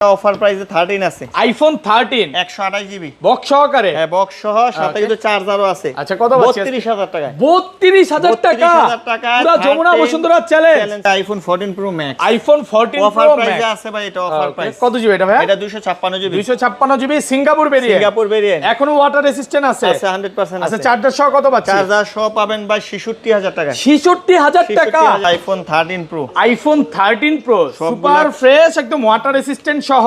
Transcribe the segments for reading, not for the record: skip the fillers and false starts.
Offer প্রাইসে 13 আছে iPhone 13 128 GB box সহকারে। হ্যাঁ বক্স সহ সাথে কিন্তু চার্জারও আছে। আচ্ছা কত পাচ্ছেন? 32000 টাকা। 32000 টাকা। 32000 টাকা পুরো Jamuna Bashundhara challenge. IPhone 14 pro max. IPhone 14 offer pro প্রাইসে ম্যাক্স আছে ভাই, এটা অফার প্রাইস। কত জিবি এটা ভাই? এটা 256 GB. 256 GB Singapore variant. Singapore variant. এখনো ওয়াটার রেসিস্ট্যান্ট আছে। আছে 100% আছে। আচ্ছা চার্জার সহ কত পাচ্ছেন? চার্জার সহ পাবেন ভাই 66000 টাকা। 66000 টাকা। IPhone 13 pro. IPhone 13 pro super fresh একদম ওয়াটার রেসিস্ট্যান্ট সহ।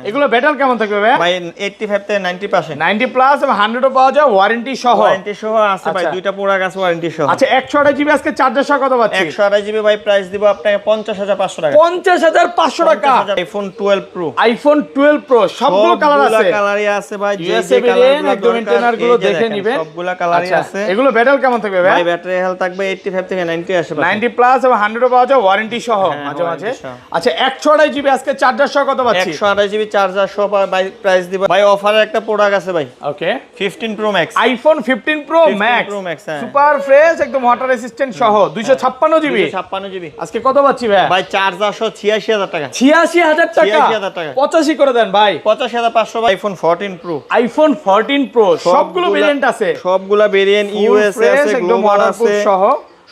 এগুলো ব্যাটারি কেমন থাকবে ভাই? ভাই 85 থেকে 90%। 90 প্লাস এবং 100 ও পাওয়া যায় ওয়ারেন্টি সহ। ওয়ারেন্টি সহ আছে ভাই, দুইটা পুরো গাছ ওয়ারেন্টি সহ। আচ্ছা 128 জিবি আজকে চার্জার সহ কত পাচ্ছেন? 128 জিবি ভাই প্রাইস দিব আপনাকে 50500 টাকা। 50500 টাকা। IPhone 12 pro. আইফোন 12 প্রো সবগুলো কালার আছে। সবগুলো কালারই আছে ভাই, যে ইউএসএ ভেরিয়েন্ট একদম ইন্টারনাল গুলো দেখে নেবেন। সবগুলো কালারই আছে। এগুলো ব্যাটারি কেমন থাকবে ভাই? ভাই ব্যাটারি হেলথ থাকবে 85 থেকে 90 আসবে। 90 প্লাস এবং 100 ও পাওয়া যায় ওয়ারেন্টি সহ মাঝে মাঝে। আচ্ছা 128 জিবি আজকে চার্জার সহ কত পাচ্ছি? 128 জিবি চার্জার সহ ভাই প্রাইস দিব ভাই অফারে একটা প্রোডাক্ট আছে ভাই। ওকে 15 pro max. IPhone 15 pro max super fresh একদম ওয়াটার রেসিস্ট্যান্ট সহ 256 জিবি। 256 জিবি আজকে কত পাচ্ছি ভাই? ভাই চার্জার সহ 86000 টাকা। 86000 টাকা। 86000 টাকা। 85 করে দেন ভাই। 85500 ভাই। IPhone 14 pro. আইফোন 14 প্রো সবগুলো ভেরিয়েন্ট আছে। সবগুলা ভেরিয়েন্ট ইউএসএ আছে, একদম গ্লোবাল ওয়াটারপ্রুফ আছে সহ।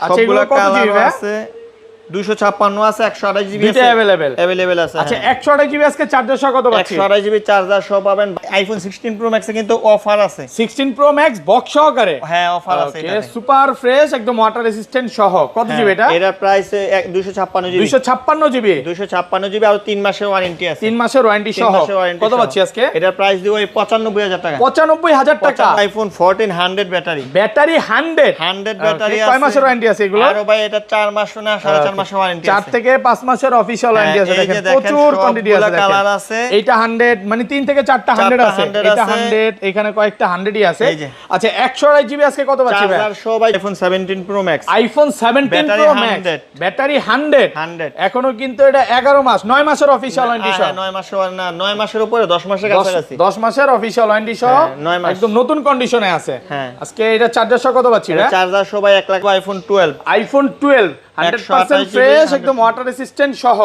আচ্ছা এগুলো কত জিবি আছে? 256 আছে, 128 জিবি দুটো আছে अवेलेबल আছে। আচ্ছা 128 জিবি আজকে চার্জার সহ কত পাচ্ছি? 128 জিবি চার্জার সহ পাবেন। আইফোন 16 প্রো ম্যাক্সে কিন্তু অফার আছে। 16 প্রো ম্যাক্স বক্স সহকারে। হ্যাঁ অফার আছে ওকে এটাতে। সুপার ফ্রেশ একদম ওয়াটার রেসিস্ট্যান্ট সহ কত জিবি এটা? এটার প্রাইস 256 জিবি। 256 জিবি। 256 জিবি আর 3 মাসের ওয়ারেন্টি আছে। 3 মাসের ওয়ারেন্টি সহ কত পাচ্ছি আজকে? এটার প্রাইস দিব 95000 টাকা। 95000 টাকা। IPhone 14 100 battery. ব্যাটারি 100 ব্যাটারি আছে। কয় মাসের ওয়ারেন্টি আছে এগুলো? আর ভাই এটা 4 মাস না 4.5 মাসের ওয়ারেন্টি আছে। 4 থেকে 5 মাসের অফিশিয়াল ওয়ারেন্টি আছে। দেখেন প্রচুর কোয়ান্টিটি আছে। কালার আছে। এইটা 100 মানে 3 থেকে 4টা 100 আছে। এটা 100 এখানে কয়েকটা 100ই আছে। আচ্ছা 128 জিবি আজকে কত পাচ্ছি ভাই? চার্জার সহ ভাই iPhone 17 pro max. IPhone 17 pro max battery 100 এখনো কিন্তু এটা 11 মাস 9 মাসের অফিশিয়াল ওয়ারেন্টি সহ। 9 মাসের না 9 মাসের উপরে 10 মাসের কাছাকাছি। 10 মাসের অফিশিয়াল ওয়ারেন্টি সহ একদম নতুন কন্ডিশনে আছে। আজকে এটা চার্জার সহ কত পাচ্ছি ভাই? চার্জার সহ ভাই 1 লাখ। আইফোন 12 100% ফ্রেশ একদম ওয়াটার রেসিস্ট্যান্ট সহ।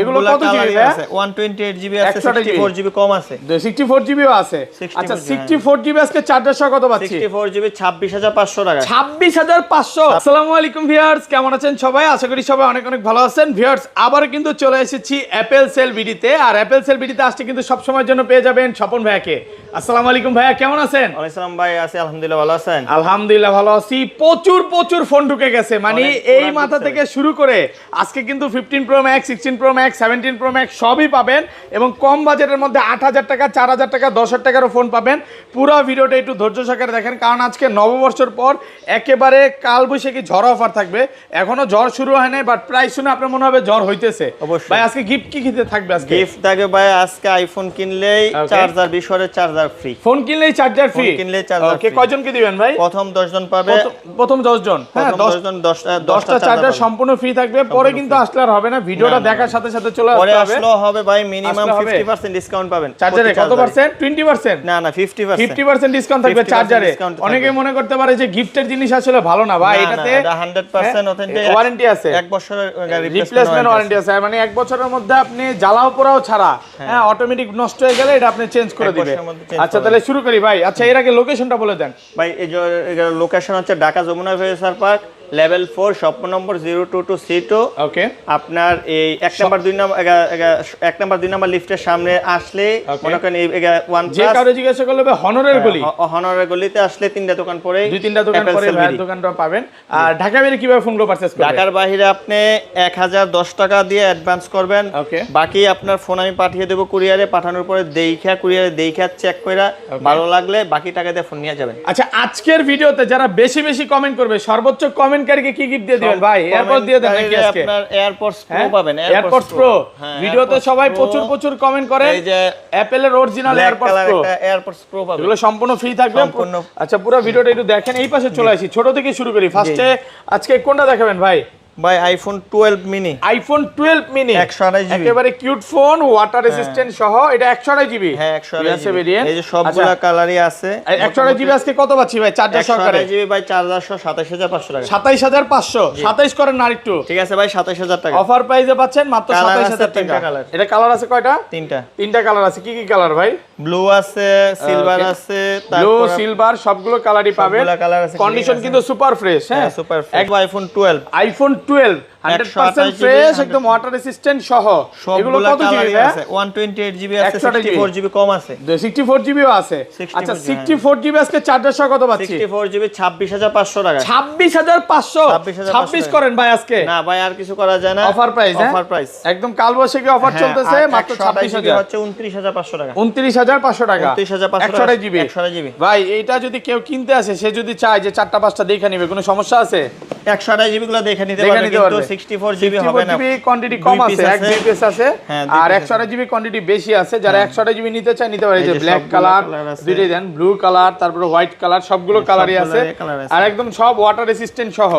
এগুলো কত জিবি ভাই? 128 জিবি আছে, 64 জিবি কম আছে। 64 জিবিও আছে। আচ্ছা 64 জিবি আজকে চার্জার সহ কত পাচ্ছি? 64 জিবি 26500 টাকা। 26500। আসসালামু আলাইকুম ভিউয়ার্স, কেমন আছেন সবাই? আশা করি সবাই অনেক অনেক ভালো আছেন। ভিউয়ার্স আবার কিন্তু চলে এসেছি অ্যাপেল সেল ভিডিওতে। আর অ্যাপেল সেল ভিডিওতে আসতে কিন্তু সব সময়ের জন্য পেয়ে যাবেন স্বপন ভাইয়াকে। আসসালামু আলাইকুম ভাইয়া, কেমন আছেন? ওয়ালাইকুম আসসালাম ভাই, আছি আলহামদুলিল্লাহ, ভালো আছেন? আলহামদুলিল্লাহ ভালো আছি। প্রচুর ফোন ঢুকে গেছে, মানে এই মাথা থেকে শুরু করে আজকে কিন্তু 15 pro max, 16 pro max, 17 pro max সবই পাবেন এবং কম বাজেটের মধ্যে 8000 টাকা, 4000 টাকা, 10000 টাকারও ফোন পাবেন। পুরো ভিডিওটা একটু ধৈর্য সহকারে দেখেন, কারণ আজকে নববর্ষের পর একেবারে কালবৈশাখী ঝড় অফার থাকবে। এখনো ঝড় শুরু হয় নাই, বাট প্রাইস শুনে আপনার মনে হবে ঝড় হইতেছে। ভাই আজকে গিফট কি খেতে থাকবে? আজকে গিফট থাকবে ভাই, আজকে আইফোন কিনলেই চার্জার, 20 চার্জার ফ্রি। ফোন কিনলেই চার্জার ফ্রি। ওকে কয়জনকে দিবেন ভাই? প্রথম 10 জন পাবে। প্রথম 10 জন। হ্যাঁ 10টা চার্জার সম্পূর্ণ ফ্রি থাকবে। পরে কিন্তু আসলে আর হবে না, ভিডিওটা দেখার সাথে সাথে চলে আসতে হবে। পরে আসলে হবে ভাই, মিনিমাম 50% ডিসকাউন্ট পাবেন। চার্জারে কত পার্সেন্ট? 20%? না 50% ডিসকাউন্ট থাকবে চার্জারে। অনেকে মনে করতে পারে যে গিফটের জিনিস আসলে ভালো না ভাই, এটাতে 100% অথেন্টিক ওয়ারেন্টি আছে। 1 বছরের রিপ্লেসমেন্ট ওয়ারেন্টি আছে, মানে 1 বছরের মধ্যে আপনি জ্বালাও পোড়াও ছাড়া হ্যাঁ অটোমেটিক নষ্ট হয়ে গেলে এটা আপনি চেঞ্জ করে দিবেন। আচ্ছা তাহলে শুরু করি ভাই। আচ্ছা এর আগে লোকেশনটা বলে দেন ভাই। এই যে লোকেশন হচ্ছে Dhaka Jamuna future park, level 4, shop number 022C2। Okay আপনার এই 1 নাম্বার 2 নাম্বার লিফটের সামনে আসলে মনে করেন এই ওয়ান যে কারো জিজ্ঞাসা করলে হনরের গলি, হনরের গলিতে আসলে 3টা দোকান পরে, 2-3টা দোকান পরে ভাইয়ের দোকানটা পাবেন। আর ঢাকা বাইরে কিভাবে ফোনগুলো পারচেজ করবেন? ঢাকার বাইরে আপনি 1010 টাকা দিয়ে অ্যাডভান্স করবেন। ওকে বাকি আপনার ফোন আমি পাঠিয়ে দেব কুরিয়ারে। পাঠানোর পরে কুরিয়ারে দেখা চেক কইরা ভালো লাগলে বাকি টাকা দিয়ে ফোন নিয়ে যাবেন। আচ্ছা আজকের ভিডিওতে যারা বেশি বেশি কমেন্ট করবে, সর্বোচ্চ কমেন্টকারীকে কি গিফট দিয়ে দিবেন ভাই? এয়ারপডস দিয়ে দেন নাকি আজকে? আপনার এয়ারপডস প্রো পাবেন। এয়ারপডস প্রো ভিডিওতে সবাই প্রচুর কমেন্ট করেন। এই যে অ্যাপলের অরিজিনাল এয়ারপডস প্রো পাবেন, এগুলো সম্পূর্ণ ফ্রি থাকবে। আচ্ছা পুরো ভিডিওটা একটু দেখেন। এই পাশে চলে আসি, ছোট থেকে শুরু করি। ফার্স্টে আজকে কোনটা দেখাবেন ভাই? ভাই iPhone 12 mini, iPhone 12 mini 128 GB, একেবারে কিউট ফোন, ওয়াটার রেসিস্ট্যান্ট সহ, এটা 128 জিবি। হ্যাঁ 128 জিবি, এই যে আচ্ছা, সবগুলা কালারই আছে। 128 জিবি আজকে কত পাচ্ছি ভাই চার্জার সহকারে? 128 জিবি ভাই চার্জার সহ 27500 টাকা। 27500, 27 করেন না আরেকটু। ঠিক আছে ভাই 27000 টাকা অফার প্রাইসে পাচ্ছেন মাত্র কালার আছে 27000 তিনটা টাকা। কালার। এটা কালার আছে কয়টা? তিনটা কালার আছে। কি কি কালার ভাই? ব্লু আছে, সিলভার আছে, ব্লু সিলভার সবগুলো কালারই পাবেন। সবগুলা কালার আছে, কন্ডিশন কিন্তু সুপার ফ্রেশ। হ্যাঁ super fresh. IPhone 12, iPhone 12 100% fresh, একদম ওয়াটার রেসিস্ট্যান্ট সহ। এগুলো কত জিবি আছে? 128 জিবি আছে, 64 জিবি কম আছে, 64 জিবিও আছে। আচ্ছা 64 জিবি আজকে চার্জার সহ কত পাচ্ছি? 64 জিবি 26500 টাকা। 26500, 26 করেন ভাই আজকে। না ভাই আর কিছু করা যায় না, অফার প্রাইস। অফার প্রাইস একদম কালবৈশাখী অফার চলতেছে, মাত্র 26000 হচ্ছে 29500 টাকা। 29500 টাকা, 29500 জিবি। 128 জিবি ভাই এইটা যদি কেউ কিনতে আসে, সে যদি চায় যে 4টা 5টা দেখে নিবে, কোনো সমস্যা আছে? 128 জিবি গুলো দেখে নিতে পারবে, কিন্তু 64 জিবি হবে না। জিবি কোয়ান্টিটি কম আছে, এক দুই পিস আছে, আর 128 জিবি কোয়ান্টিটি বেশি আছে। যারা 128 জিবি নিতে চায় নিতে পারে। যে ব্ল্যাক কালার দুইটাই দেন, ব্লু কালার, তারপরে হোয়াইট কালার, সবগুলো কালারই আছে, আর একদম সব ওয়াটার রেসিস্ট্যান্ট সহ।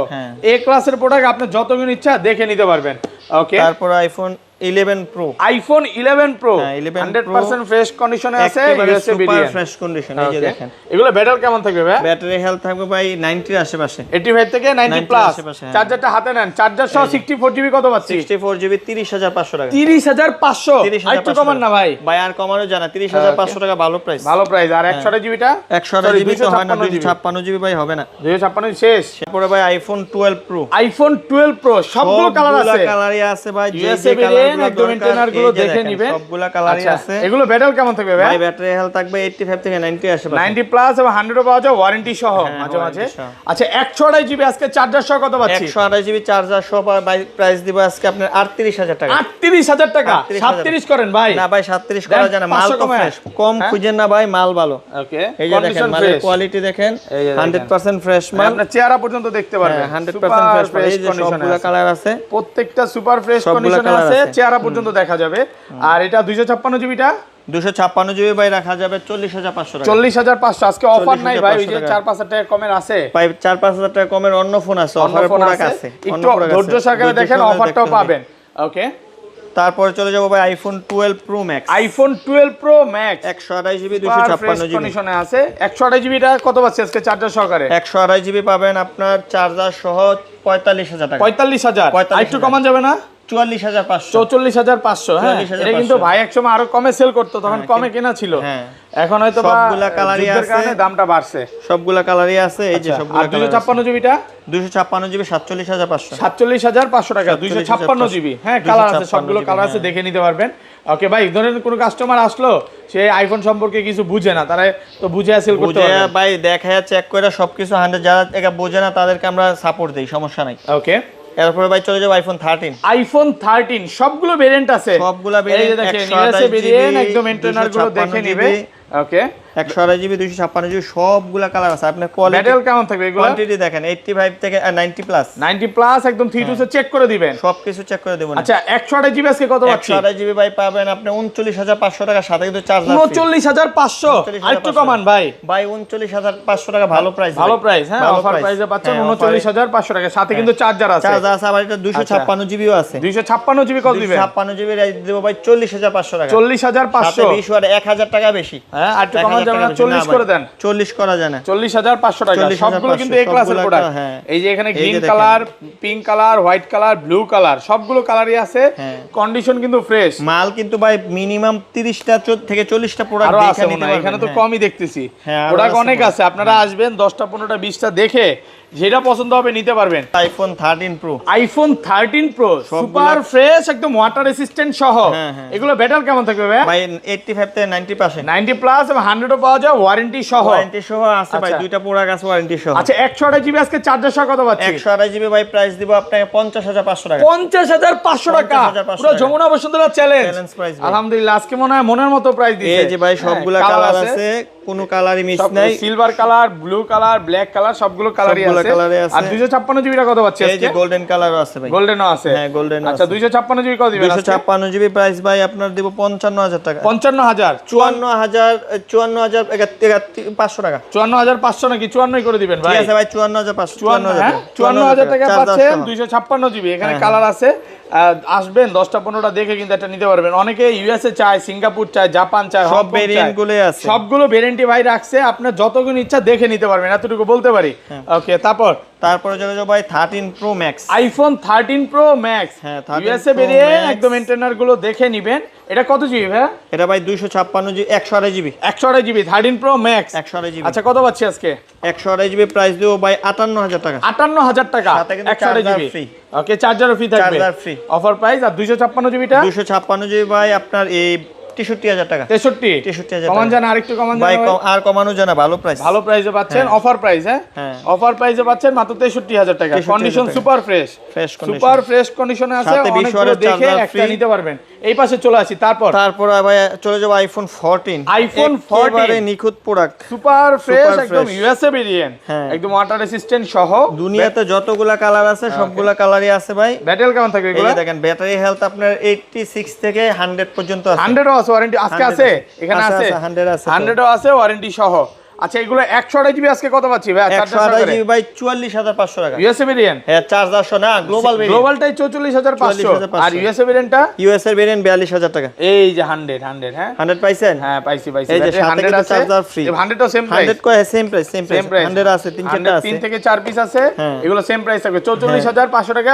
এ ক্লাসের প্রোডাক্ট আপনি যতগুলো ইচ্ছা দেখে নিতে পারবেন। ওকে, তারপর iPhone 11 pro, iPhone 11 pro 11 100% fresh কন্ডিশনে আছে, USA super variant, fresh condition. এই যে দেখেন এগুলো ব্যাটারি কেমন থাকবে ভাই? ব্যাটারি হেলথ থাকবে ভাই 90 এর আশেপাশে, 85 থেকে 90 প্লাস। আশেপাশে, হ্যাঁ। চার্জারটা হাতে নেন, চার্জার সহ 64 জিবি কত পাচ্ছি? 64 জিবি 30500 টাকা। 30500, আরেকটু কমান না ভাই? ভাই আর কমানো জানা, 30500 টাকা ভালো প্রাইস, ভালো প্রাইস। আর 128 জিবিটা 128 জিবি তো হয় না, 256 জিবি ভাই হবে না, 256 শেষ। তারপরে ভাই আইফোন 12 প্রো, আইফোন 12 প্রো সবগুলো কালার আছে, সবগুলা কালারই আছে ভাই, যে ইউএসএ যে ভেরিয়েন্ট, কালারগুলো একদম ইন্টারনাল গুলো দেখে নিবেন, সবগুলা কালারই আছে। এগুলো ব্যাটারি কেমন থাকবে ভাই? ভাই ব্যাটারি হেলথ থাকবে 85 থেকে 90 এর আশেপাশে, 90 প্লাস এবং 100 পাওয়া যায় ওয়ারেন্টি সহ মাঝে মাঝে। আচ্ছা 128 জিবি আজকে চার্জার সহ কত পাচ্ছি? 128 জিবি চার্জার সহ ভাই প্রাইস দিব আজকে আপনার 38000 টাকা। 38000 টাকা, 37 করেন ভাই। না ভাই 37 করা যায় না, মাল তো ফ্রেশ, কম খুঁজেন না ভাই, মাল ভালো। ওকে, এই যে দেখেন মালের কোয়ালিটি দেখেন, 100% ফ্রেশ মাল, আপনার চেহারা পর্যন্ত দেখতে পারবেন, 100% ফ্রেশ মাল। এই যে সবগুলা কালার আছে, প্রত্যেকটা সুপার ফ্রেশ কন্ডিশনে আছে, চেহারা পর্যন্ত দেখা যাবে। আর এটা 256 জিবিটা 256 জিবি ভাই রাখা যাবে 40500 টাকা। 40500 আজকে অফার নাই ভাই, ওই যে 4-5 টাকা কমের আছে ভাই, 4-5000 টাকা কমের অন্য ফোন আছে, অফারে প্রোডাক্ট আছে, একটু ধৈর্য সহকারে দেখেন, অফারটাও পাবেন। ওকে, তারপরে চলে যাব ভাই iPhone 12 pro max, iPhone 12 pro max 128 GB 256 GB কন্ডিশনে আছে। 128 জিবিটা কত পাচ্ছি আজকে চার্জার সহকারে? 128 জিবি পাবেন আপনার চার্জার সহ 45000 টাকা। 45000, একটু কমান যাবে না? 44500, 44500। হ্যাঁ, এটা কিন্তু ভাই একসময় আরো কমে সেল করতো, তখন কমে কেনা ছিল। হ্যাঁ, এখন হয়তো সবগুলা কালারই আছে, দামটা বাড়ছে, সবগুলা কালারই আছে। এই যে সবগুলা 256 জিবিটা 256 জিবি 47500, 47500 টাকা 256 জিবি। হ্যাঁ, কালার আছে, সবগুলো কালার আছে, দেখে নিতে পারবেন। ওকে ভাই, ধরেন কোনো কাস্টমার আসলো, সে আইফোন সম্পর্কে কিছু বুঝে না, তারা তো বুঝে সেল করতে পারবে ভাই, দেখায় চেক করে সবকিছু 100, যারা এটা বোঝে না তাদেরকে আমরা সাপোর্ট দেই, সমস্যা নাই। ওকে, এরপরে ভাই চলে যাবো আইফোন 13, আইফোন 13 সবগুলো ভেরিয়েন্ট আছে, সবগুলা এই যে দেখেন ইউএসএ ভেরিয়েন্ট, একদম ইন্টারনাল গুলো দেখে নিবে। ওকে, 128 জিবি 256 জিবি সবগুলা কালার আছে। আপনার কোয়ালিটি ব্যাটারি কেমন থাকবে এগুলো? কোয়ান্টিটি দেখেন 85 থেকে 90 প্লাস, 90 প্লাস একদম 3 টু চেক করে দিবেন, সবকিছু চেক করে দেব। আচ্ছা 128 জিবি আজকে কত পাচ্ছি? 128 জিবি ভাই পাবেন আপনি 39500 টাকা, সাথে কিন্তু চার্জ 39500, আরেকটু কমান ভাই। ভাই 39500 টাকা ভালো প্রাইস, ভালো প্রাইস। হ্যাঁ, অফার প্রাইসে পাচ্ছেন 39500 টাকা, সাথে কিন্তু চার্জার আছে, চার্জ আছে, আবার এটা 256 জিবিও আছে। 256 জিবি কত দিবেন? 256 জিবি দেব ভাই 40500 টাকা, 40500, 20 আর 1000 টাকা বেশি। হ্যাঁ, আরেকটু কমান যাবে না? 40 করে দেন, 40 করা যায় না, 40500 টাকা। সবগুলো কিন্তু এই ক্লাসের প্রোডাক্ট। এই যে এখানে green colour, pink colour, white colour, blue colour, সবগুলো কালারই আছে, কন্ডিশন কিন্তু ফ্রেশ মাল। কিন্তু ভাই মিনিমাম 30টা থেকে 40টা প্রোডাক্ট দেখে নিতে পারবেন, এখানে তো কমই দেখতেছি, প্রোডাক্ট অনেক আছে। আপনারা আসবেন 10টা 15টা 20টা দেখে যেটা পছন্দ হবে নিতে পারবেন। IPhone 13 pro, iPhone 13 pro super fresh, একদম ওয়াটার রেসিস্ট্যান্ট সহ। এগুলো ব্যাটারি কেমন থাকবে ভাই? 85 থেকে 90%, 90 প্লাস এবং 100 পাওয়া যায় ওয়ারেন্টি সহ। ওয়ারেন্টি সহ আছে ভাই, দুইটা প্রোডাক্ট আছে ওয়ারেন্টি সহ। আচ্ছা 128 জিবি আজকে চার্জার সহ কত পাচ্ছি? 128 জিবি ভাই প্রাইস দিব আপনাকে 50500 টাকা, 50500 টাকা, পুরো যমুনা বসুন্ধরা চ্যালেঞ্জ প্রাইস। আলহামদুলিল্লাহ, আজকে মনে হয় মনের মতো প্রাইস দিয়েছে। এই যে ভাই সবগুলা কালার আছে, কোনো কালারই মিস নাই, silver colour, blue colour, black colour, সবগুলো কালারই আছে। সবগুলা কালারে আছে। আর 256 জিবিটা কত পাচ্ছি এই আজকে? যে গোল্ডেন কালারও আছে ভাই। গোল্ডেনও আছে। হ্যাঁ গোল্ডেন আচ্ছা 256 জিবি কত দিবেন আজকে? 256 জিবি প্রাইস ভাই আপনার দিব 55000 টাকা। 55000 54500 টাকা। 54500 নাকি 54 করে দিবেন ভাই? ঠিক আছে ভাই 54500 54000 টাকা পাচ্ছেন 256 জিবি। এখানে কালার আছে, আসবেন 10টা 15টা দেখে কিন্তু এটা নিতে পারবেন। অনেকে ইউএসএ চায়, সিঙ্গাপুর চায়, জাপান চায়, সব ভেরিয়েন্ট গুলোই আছে, সবগুলো ভেরিয়েন্টই ভাই রাখছে, আপনার যতগুলো ইচ্ছা দেখে নিতে পারবেন, এতটুকু বলতে পারি। ওকে, তারপরে যোগাযোগ ভাই 13 pro max, iPhone 13 pro max, হ্যাঁ ইউএসএ ভেরিয়েন্ট, একদম ইন্টারনাল গুলো দেখে নিবেন। এটা কত জিবি ভাই? এটা ভাই 256 GB 128 GB 128 GB 13 pro max 128 GB. আচ্ছা কত পাচ্ছি আজকে? 128 জিবি প্রাইস দেব ভাই 58000 টাকা। 58000 টাকা, সাথে কিন্তু 128 জিবি ফ্রি। ওকে, চার্জারও ফ্রি থাকবে, চার্জার ফ্রি অফার প্রাইস। আর 256 জিবিটা 256 জিবি ভাই আপনার এই 63000 টাকা। 63000 কমান জানা, আরেকটু কমান ভাই, জানা আর কমানো জানা, ভালো প্রাইস, ভালো প্রাইসে পাচ্ছেন, অফার প্রাইস। হ্যাঁ অফার প্রাইসে পাচ্ছেন মাত্র 63000 টাকা। Condition super fresh, super fresh কন্ডিশনে আছে, অনেকগুলো দেখে একটা নিতে পারবেন। এই পাশে চলে আসি, তারপর ভাই চলে যাব আইফোন 14। আইফোন 14 একেবারে নিখুঁত প্রোডাক্ট, সুপার ফ্রেশ, একদম ইউএসএ ভেরিয়েন্ট, একদম ওয়াটার রেসিস্ট্যান্ট সহ। দুনিয়াতে যতগুলা কালার আছে সবগুলা কালারই আছে ভাই। ব্যাটারি কেমন থাকবে এগুলো? দেখেন ব্যাটারি হেলথ আপনার 86 থেকে 100 পর্যন্ত আছে। 100ও আছে ওয়ারেন্টি আজকে আছে, এখানে আছে 100ও আছে ওয়ারেন্টি সহ। আচ্ছা এগুলো 128 জিবি আজকে কত পাচ্ছি ভাই? 128 জিবি ভাই 44500 টাকা। ইউএসএ ভেরিয়েন্ট, হ্যাঁ চার্জার সহ না, গ্লোবাল ভেরিয়েন্ট, গ্লোবালটাই 44500। আর ইউএসএ ভেরিয়েন্টটা, ইউএসএর ভেরিয়েন্ট 42000 টাকা। এই যে 100 হ্যাঁ 100 পাইছেন? হ্যাঁ পাইছি। এই যে 100 আছে, চার্জার ফ্রি। 100 ও সেম প্রাইস, 100 কয় সেম প্রাইস, সেম প্রাইস। 100 আছে 3-4টা আছে, 3 থেকে 4 পিস আছে, এগুলো সেম প্রাইস থাকবে 44500 টাকা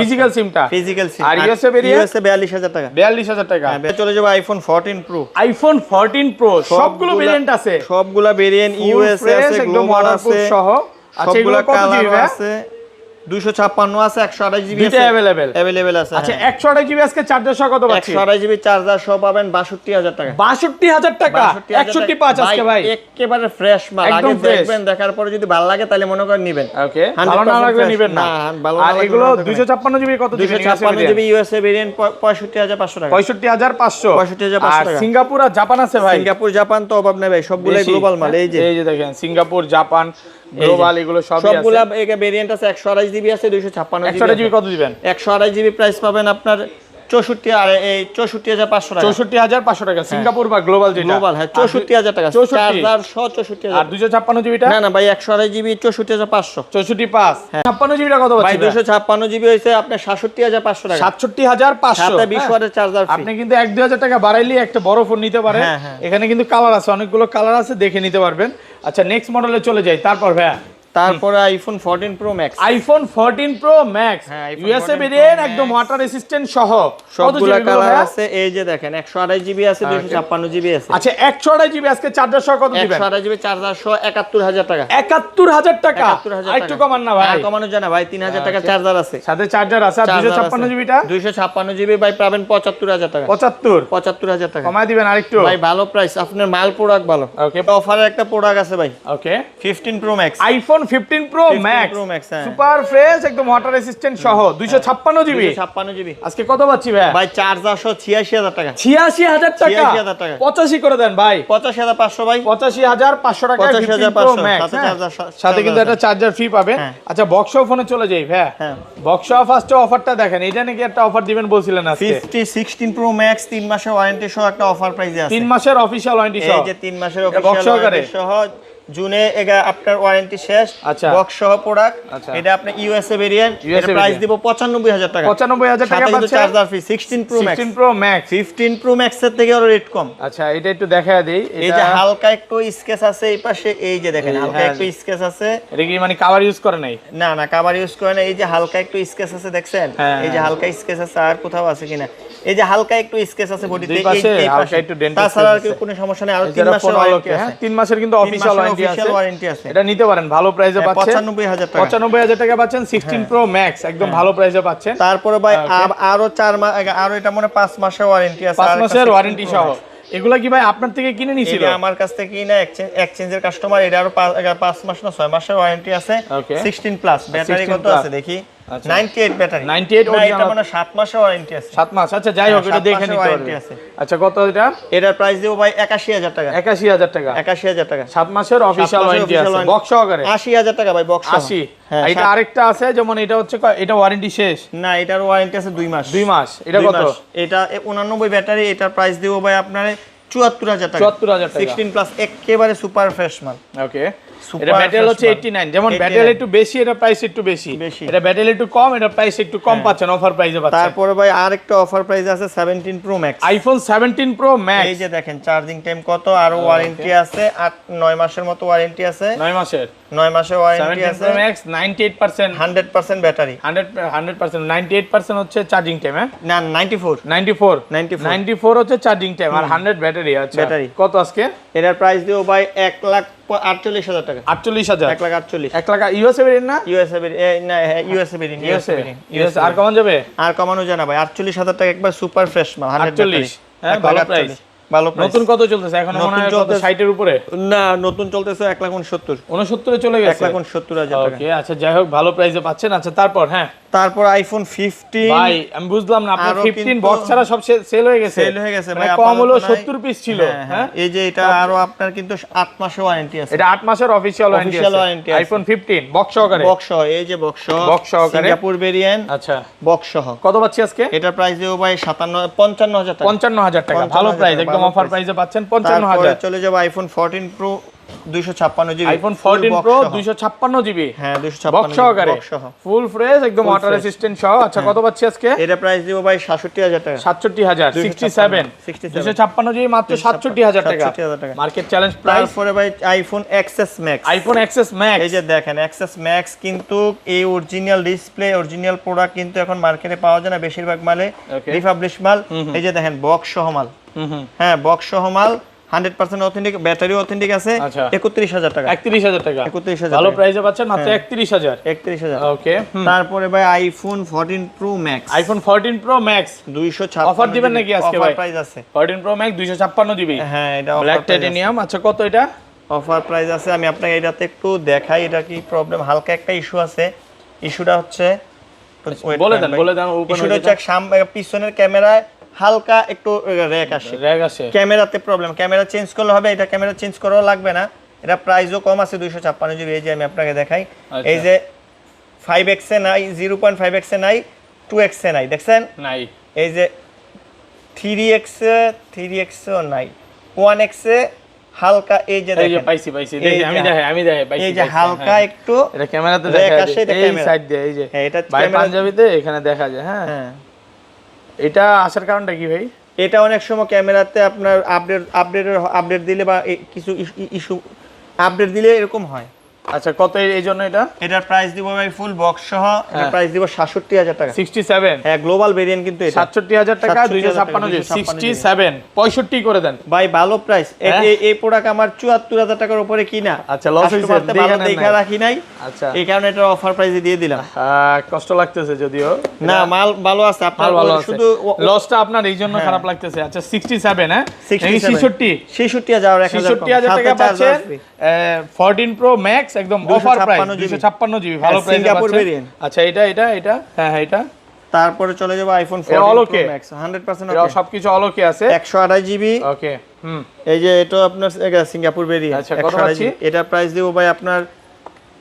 ফিজিক্যাল সিমটা, ফিজিক্যাল সিম। আর ইউএসএ ভেরিয়েন্ট ইউএসএ 42000 টাকা, 42000 টাকা। চলে যাব আইফোন 14 প্রো। আইফোন 14 প্রো সবগুলো ভেরিয়েন্ট আছে, সবগুলা ভেরিয়েন্ট, ইউএসএ আছে, একদম ওয়াটারপ্রুফ সহ। আচ্ছা এগুলো কত জিবি আছে? 256 আছে, 128 জিবি আছে, अवेलेबल আছে। আচ্ছা 128 জিবি আজকে চার্জার সহ কত পাচ্ছি? 128 জিবি চার্জার সহ পাবেন 62000 টাকা। 62000 টাকা, 165 আজকে ভাই, একেবারে ফ্রেশ মাল। আগে দেখবেন, দেখার পরে যদি ভালো লাগে তাহলে মনে করেন নেবেন। ওকে, ভালো না লাগলে নেবেন না। আর এগুলো 256 জিবি কত দিবেন? 256 জিবি ইউএসএ ভেরিয়েন্ট 65500 টাকা। 65500 65500 টাকা। সিঙ্গাপুর আর জাপান আছে ভাই? সিঙ্গাপুর জাপান তো অভাব নাই ভাই, সবগুলাই গ্লোবাল মাল। এই যে দেখেন সিঙ্গাপুর জাপান গ্লোবাল এগুলো সবই আছে, সবগুলা একে ভেরিয়েন্ট আছে। 128 জিবি আছে, 256 জিবি। 128 জিবি কত দিবেন? 128 জিবি প্রাইস পাবেন আপনার 64500 টাকা। 64500 টাকা সিঙ্গাপুর বা গ্লোবাল যেটা, গ্লোবাল হ্যাঁ 64000 টাকা। চার্জার সহ 64000। আর 256 জিবিটা? না ভাই 128 জিবি 64500। 645 56 জিবিটা কত ভাই? পাচ্ছেন? 256 জিবি হইছে আপনার 67500 টাকা। 67500 সাথে 20 ওয়াটের চার্জার ফ্রি। আপনি কিন্তু 1-2000 টাকা বাড়াইলে একটা বড় ফোন নিতে পারেন। এখানে কিন্তু কালার আছে, অনেকগুলো কালার আছে, দেখে নিতে পারবেন। আচ্ছা নেক্সট মডেলে চলে যাই, তারপর ভাইয়া তারপরে iPhone 14 pro max. IPhone 14 pro max USA variant, একদম ওয়াটার রেসিস্ট্যান্ট সহ, সবগুলা কালার আছে। এই যে দেখেন 128 জিবি আছে, 256 জিবি আছে। আচ্ছা 128 জিবি আজকে চার্জার সহ কত দিবেন? 128 জিবি চার্জার সহ 71000 টাকা। 71000 টাকা, একটু কমান না ভাই? কমানো জানা ভাই, 3000 টাকা চার্জার আছে, সাথে চার্জার আছে। আর 256 জিবিটা? 256 জিবি ভাই পাবেন 75000 টাকা। 75000 টাকা কমায় দিবেন আরেকটু ভাই, ভালো প্রাইস। আপনার মাল প্রোডাক্ট ভালো। ওকে, অফারে একটা প্রোডাক্ট আছে ভাই। ওকে 15 pro max, iPhone 15 pro max super fresh, একদম ওয়াটার রেসিস্ট্যান্ট সহ, 256 জিবি। 256 জিবি আজকে কত পাচ্ছি ভাই? ভাই চার্জার সহ 86000 টাকা। 86000 টাকা, 86000 টাকা 85 করে দেন ভাই। 85500 ভাই, 85500 টাকা 85500 সাথে কিন্তু একটা চার্জার ফ্রি পাবেন। আচ্ছা বক্স ফোনে চলে যাই ভাই। হ্যাঁ বক্স ফার্স্টে অফারটা দেখেন, এটা নাকি একটা অফার দিবেন বলছিলেন আজকে। 16 প্রো ম্যাক্স 3 মাসের ওয়ারেন্টি সহ একটা অফার প্রাইসে আছে। 3 মাসের অফিশিয়াল ওয়ারেন্টি সহ, এই যে 3 মাসের অফিশিয়াল ওয়ারেন্টি সহ, জুনে আপনার ওয়ারেন্টি শেষ। আচ্ছা বক্স সহ প্রোডাক্ট, এটা আপনি ইউএসএ ভেরিয়েন্ট, এর প্রাইস দিব 95000 টাকা। 95000 টাকা পাচ্ছেন, charger free. 16 pro max, 16 pro max, 15 pro max এর থেকে আরো রেট কম। আচ্ছা এটা একটু দেখায় দেই। এই যে হালকা একটু স্কেচ আছে এই পাশে, এই যে দেখেন হালকা একটু স্কেচ আছে। এটা কি মানে কভার ইউজ করে নাই? না কভার ইউজ করে না। এই যে হালকা একটু স্কেচ আছে দেখছেন, এই যে হালকা স্কেচ আছে। আর কোথাও আছে কিনা? এই যে হালকা একটু স্কেচ আছে বডিতে, এই পাশে হালকা একটু ডেন্ট আছে। তাছাড়া আর কোনো সমস্যা নেই। আর 3 মাসের ওয়ারেন্টি আছে। 3 মাসের কিন্তু অফিশিয়াল ওয়ারেন্টি আছে। এটা নিতে পারেন, ভালো প্রাইসে পাচ্ছেন। 95000 টাকা, 95000 টাকা পাচ্ছেন 16 প্রো ম্যাক্স, একদম ভালো প্রাইসে পাচ্ছেন। তারপরে ভাই আরো 4 মাস, আরো এটা মনে 5 মাসের ওয়ারেন্টি আছে। 5 মাসের ওয়ারেন্টি সহ। এগুলা কি ভাই আপনার থেকে কিনে নিছিল? এটা আমার কাছ থেকে কিনা এক্সচেঞ্জের কাস্টমার। এটা আরো 5 মাস না 6 মাসের ওয়ারেন্টি আছে। 16 প্লাস ব্যাটারি কত আছে দেখি। আচ্ছা 98 ব্যাটারি 98 না, এটা মানে 7 মাসের ওয়ারেন্টি আছে। 7 মাস, আচ্ছা যাই হোক, এটা 7 দেখে মাসের নিতে warranty পারবে। আছে। আচ্ছা কত এটা? এটার প্রাইস দেব ভাই 81000 টাকা। 81000 টাকা, 81000 টাকা, 7 মাসের অফিশিয়াল ওয়ারেন্টি আছে, official বক্স সহকারে 80000 টাকা ভাই, বক্স 80। হ্যাঁ, এটা আরেকটা আছে, যেমন এটা হচ্ছে এটা ওয়ারেন্টি শেষ, না এটার ওয়ারেন্টি আছে 2 মাস। 2 মাস। এটা 2 কত? মাস। এটা 89 ব্যাটারি, এটার প্রাইস দেব ভাই আপনার 74000 টাকা। 74000 টাকা, 16 প্লাস, একেবারে সুপার ফ্রেশ মাল। ওকে। Super এটা ব্যাটেল হচ্ছে fresh 89, যেমন 89 ব্যাটেল একটু বেশি, এটা প্রাইস একটু বেশি। এটা ব্যাটেল একটু কম, এটা প্রাইস একটু কম পাচ্ছেন, অফার প্রাইসে পাচ্ছেন। তারপরে ভাই আরেকটা অফার প্রাইস আছে 17 pro max. IPhone 17 pro max, এই যে দেখেন চার্জিং টাইম কত, আর ওয়ারেন্টি আছে 9 মাসের মতো ওয়ারেন্টি আছে। 9 মাসের 9 মাসের ওয়ারেন্টি 17 আছে। প্রো ম্যাক্স 98%, 100% ব্যাটারি, 100% 98% হচ্ছে চার্জিং টাইম। হ্যাঁ না 94 94 হচ্ছে চার্জিং টাইম, আর 100 ব্যাটারি। আচ্ছা ব্যাটারি কত আজকে? এটার প্রাইস দেব ভাই 1,48,000 টাকা। 48000, 1,48,000 1 লাখ। ইউএসএ ভেরিয়েন্ট না? ইউএসএ না, ইউএসএ ভেরিয়েন্ট, ইউএসএ আর কমান যাবে? আর কমানো যায় না ভাই, 48,000 টাকা একবার সুপার ফ্রেশ মাল, 100 ব্যাটারি। 48, হ্যাঁ ভালো প্রাইস। ভালো প্রাইস। নতুন কত চলতেছে এখন? মনে হয় কত, চলতেছে 60 এর উপরে? না, নতুন চলতেছে 1,69,000। 69 এ চলে গেছে, 1,69,000 টাকা। ওকে। আচ্ছা যাই হোক, ভালো প্রাইসে পাচ্ছেন। আচ্ছা তারপর? হ্যাঁ তারপর আইফোন 15 ভাই আমি বুঝলাম না, আপনার আরো 15 কিন্তু বক্স ছাড়া সব সেল হয়ে গেছে। সেল হয়ে গেছে মানে ভাই, কম হলো আপাতত নাই। 70 পিস ছিল। হ্যাঁ এই যে এটা আরো আপনার কিন্তু 8 মাসের ওয়ারেন্টি আছে। এটা 8 মাসের অফিশিয়াল ওয়ারেন্টি Official আছে। warranty আছে। আইফোন 15 বক্স সহকারে, বক্স সহ, এই যে বক্স সহ, বক্স সহকারে। সিঙ্গাপুর ভেরিয়েন্ট, আচ্ছা বক্স সহ। কত পাচ্ছি আজকে? এটার প্রাইস দেব ভাই 55,000 টাকা। 55000 টাকা, ভালো 55,000 প্রাইস, একদম ভালো অফার price। প্রাইসে পাচ্ছেন তারপরে 55000। চলে যাব iPhone 14 pro 256 GB. IPhone 14 pro 256 GB, হ্যাঁ 256 বক্স সহকারে, বক্স সহ, ফুল ফ্রেশ একদম, ওয়াটার রেসিস্ট্যান্ট সহ। আচ্ছা কত পাচ্ছি আজকে? এটা প্রাইস দেব ভাই 67000 টাকা। 67000, 67 256 জিবি মাত্র 67000 টাকা, 67000 টাকা। Market challenge price. তারপরে ভাই iPhone XS max. IPhone XS max, এই যে দেখেন এক্সএস ম্যাক্স কিন্তু এই অরিজিনাল ডিসপ্লে, অরিজিনাল প্রোডাক্ট কিন্তু এখন মার্কেটে পাওয়া যায় না, বেশিরভাগ মালে Okay. রিফাবলিশ মাল। এই যে দেখেন বক্স সহ মাল, হ্যাঁ বক্স সহ মাল, 100% অথেন্টিক, ব্যাটারি অথেন্টিক আছে। আচ্ছা। 31000 টাকা। 31000 টাকা, 31000 ভালো টাকা। প্রাইসে পাচ্ছেন মাত্র 31000। 31000। ওকে। তারপরে ভাই iPhone 14 pro max. IPhone 14 pro max 256 offer দিবেন নাকি আজকে ভাই? অফার প্রাইস আছে। 14 প্রো ম্যাক্স 256 জিবি, হ্যাঁ এটা ব্ল্যাক অফার প্রাইস টাইটেনিয়াম। আচ্ছা কত এটা? অফার প্রাইস আছে। আমি আপনাকে এটাতে একটু দেখাই এটা কি প্রবলেম। হালকা একটা ইস্যু আছে, ইস্যুটা হচ্ছে বলে দেন ইস্যুটা হচ্ছে পিছনের ক্যামেরায় হালকা একটু র‍্যাগ আসে। ক্যামেরাতে প্রবলেম, ক্যামেরা চেঞ্জ করলে হবে, এটা ক্যামেরা চেঞ্জ করাও লাগবে না। এটা প্রাইসও কম আছে 256 জিবি। এই যে আমি আপনাকে দেখাই, এই যে 5x এ নাই, 0.5x এ নাই, 2x এ নাই, দেখছেন নাই। এই যে 3x এও নাই, 1x এ হালকা, এই যে এই যে দেখেন পাইছি দেখি, আমি দেখাই পাইছি। এই যে হালকা একটু এটা ক্যামেরাতে রেক দেখা আসে, যায়, এটা এই ক্যামেরা। সাইড দিয়ে, এই যে হ্যাঁ, এটা ভাই ক্যামেরা- পাঞ্জাবিতে এখানে দেখা যায়। হ্যাঁ হ্যাঁ, এটা আসার কারণটা কি ভাই? এটা অনেক সময় ক্যামেরাতে আপনার আপডেট দিলে বা কিছু ইস্যু আপডেট দিলে এরকম হয়। আচ্ছা কত এই জন্য এটা? এটার প্রাইস দিব ভাই ফুল বক্স সহ, এটার প্রাইস দিব 67000 টাকা। 67, হ্যাঁ গ্লোবাল ভেরিয়েন্ট কিন্তু এটা 67000 টাকা, 256 জিবি, 67 65 করে দেন ভাই, ভালো প্রাইস। এই প্রোডাক্ট আমার 74000 টাকার উপরে কিনা। আচ্ছা লস হইছে, ভালো দেখা রাখি নাই, আচ্ছা এই কারণে এটা অফার প্রাইসে দিয়ে দিলাম। কষ্ট লাগতেছে যদিও, না মাল ভালো আছে আপনার, ভালো আছে, শুধু লসটা আপনার এই জন্য খারাপ লাগতেছে। আচ্ছা 67, হ্যাঁ 67 66000 টাকা পাচ্ছেন। 14 প্রো ম্যাক্স একদম অফার প্রাইস 256 জিবি, ভালো প্রাইসে সিঙ্গাপুর পাচ্ছেন। ভেরিয়েন্ট। আচ্ছা এটা হ্যাঁ এটা। তারপরে চলে যাব আইফোন 14 প্রো ম্যাক্স 100% এটা ওকে, সবকিছু অলোকে আছে, 128 জিবি। ওকে। এই যে এটা আপনার সিঙ্গাপুর ভেরিয়েন্ট। আচ্ছা, কত পাচ্ছি? এটা প্রাইস দেব ভাই আপনার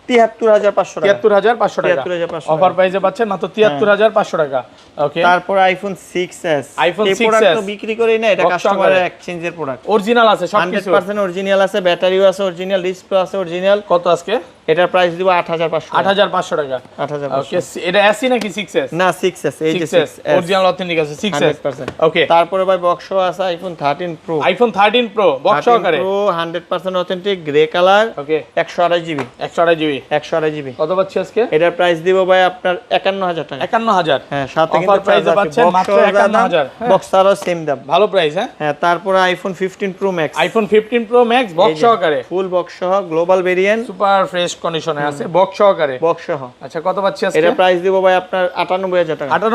73500 টাকা। 73500 টাকা 73500 অফার প্রাইসে পাচ্ছেন মাত্র 73500 টাকা, ওকে। তারপর আইফোন 6s। আইফোন এই 6s প্রোডাক্ট তো বিক্রি করি না, এটা বক্স কাস্টমারের সহকারে। এক্সচেঞ্জের প্রোডাক্ট। অরিজিনাল আছে সবকিছু, 100% অরিজিনাল আছে, ব্যাটারিও আছে অরিজিনাল, ডিসপ্লে আছে অরিজিনাল। কত আজকে? এটার প্রাইস দিব 8500। 8500 টাকা, 8500। ওকে। এটা এসি নাকি 6s? না 6s, এই যে 6s 6s অরিজিনাল অথেন্টিক আছে, 6s 100%। ওকে। তারপরে ভাই বক্স আছে iPhone 13 pro. IPhone 13 pro box সহকারে, প্রো 100% অথেন্টিক, গ্রে কালার, ওকে। 128 জিবি। 128 GB, 128 GB. কত পাচ্ছি আজকে? এটার প্রাইস দিব ভাই আপনার 51000 টাকা। 51000, হ্যাঁ, সাথে অফার কিন্তু প্রাইসে পাচ্ছেন মাত্র 51000। বক্স ছাড়াও সেম দাম, ভালো প্রাইস। হ্যাঁ হ্যাঁ। তারপরে iPhone 15 pro max. IPhone 15 pro max box সহকারে, ফুল বক্স সহ, গ্লোবাল ভেরিয়েন্ট, সুপার ফ্রেশ কন্ডিশনে আছে, বক্স সহকারে। বক্স সহ। আচ্ছা কত পাচ্ছি আজকে? এটা প্রাইস দিব ভাই আপনার 98000 টাকা।